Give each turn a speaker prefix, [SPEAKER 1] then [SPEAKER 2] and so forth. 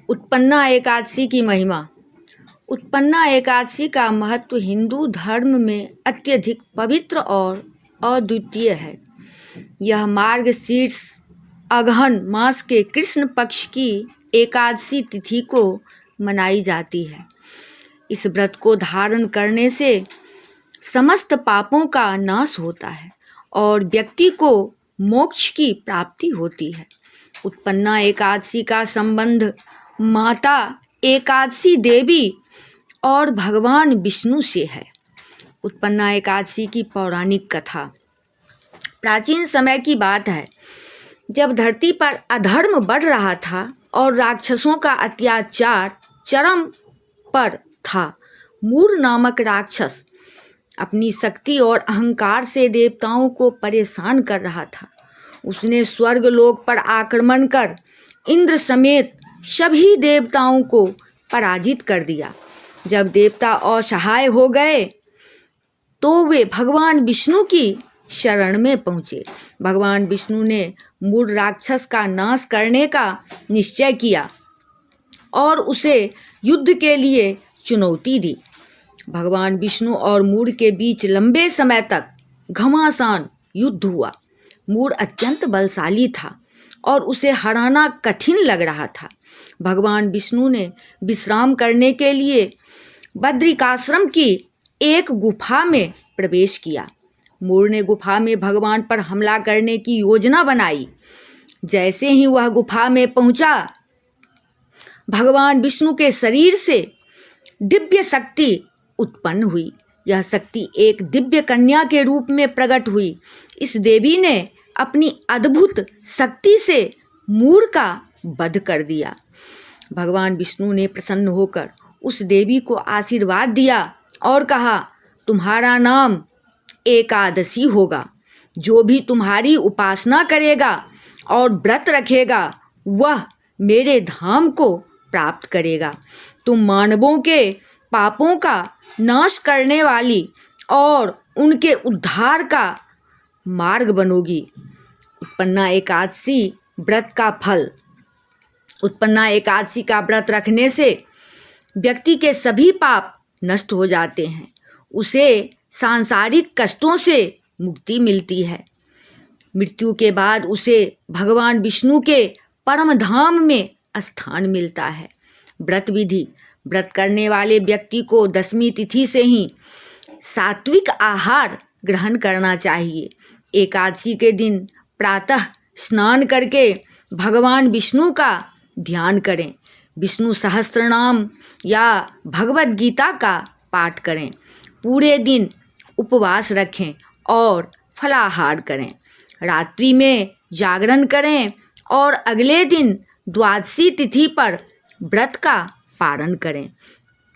[SPEAKER 1] उत्पन्ना एकादशी की महिमा। उत्पन्ना एकादशी का महत्व हिंदू धर्म में अत्यधिक पवित्र और अद्वितीय है। यह मार्गशीर्ष अगहन मास के कृष्ण पक्ष की एकादशी तिथि को मनाई जाती है। इस व्रत को धारण करने से समस्त पापों का नाश होता है और व्यक्ति को मोक्ष की प्राप्ति होती है। उत्पन्ना एकादशी का संबंध माता एकादशी देवी और भगवान विष्णु से है। उत्पन्ना एकादशी की पौराणिक कथा। प्राचीन समय की बात है, जब धरती पर अधर्म बढ़ रहा था और राक्षसों का अत्याचार चरम पर था। मूर नामक राक्षस अपनी शक्ति और अहंकार से देवताओं को परेशान कर रहा था। उसने स्वर्ग लोक पर आक्रमण कर इंद्र समेत सभी देवताओं को पराजित कर दिया। जब देवता असहाय हो गए तो वे भगवान विष्णु की शरण में पहुँचे। भगवान विष्णु ने मूर राक्षस का नाश करने का निश्चय किया और उसे युद्ध के लिए चुनौती दी। भगवान विष्णु और मूर के बीच लंबे समय तक घमासान युद्ध हुआ। मूर अत्यंत बलशाली था और उसे हराना कठिन लग रहा था। भगवान विष्णु ने विश्राम करने के लिए बद्रिकाश्रम की एक गुफा में प्रवेश किया। मूर ने गुफा में भगवान पर हमला करने की योजना बनाई। जैसे ही वह गुफा में पहुंचा, भगवान विष्णु के शरीर से दिव्य शक्ति उत्पन्न हुई। यह शक्ति एक दिव्य कन्या के रूप में प्रकट हुई। इस देवी ने अपनी अद्भुत शक्ति से मूर का वध कर दिया। भगवान विष्णु ने प्रसन्न होकर उस देवी को आशीर्वाद दिया और कहा, तुम्हारा नाम एकादशी होगा। जो भी तुम्हारी उपासना करेगा और व्रत रखेगा वह मेरे धाम को प्राप्त करेगा। तुम मानवों के पापों का नाश करने वाली और उनके उद्धार का मार्ग बनोगी। उत्पन्ना एकादशी व्रत का फल। उत्पन्ना एकादशी का व्रत रखने से व्यक्ति के सभी पाप नष्ट हो जाते हैं। उसे सांसारिक कष्टों से मुक्ति मिलती है। मृत्यु के बाद उसे भगवान विष्णु के परम धाम में स्थान मिलता है। व्रत विधि। व्रत करने वाले व्यक्ति को दशमी तिथि से ही सात्विक आहार ग्रहण करना चाहिए। एकादशी के दिन प्रातः स्नान करके भगवान विष्णु का ध्यान करें। विष्णु सहस्त्रनाम या भगवत गीता का पाठ करें। पूरे दिन उपवास रखें और फलाहार करें। रात्रि में जागरण करें और अगले दिन द्वादशी तिथि पर व्रत का पारण करें।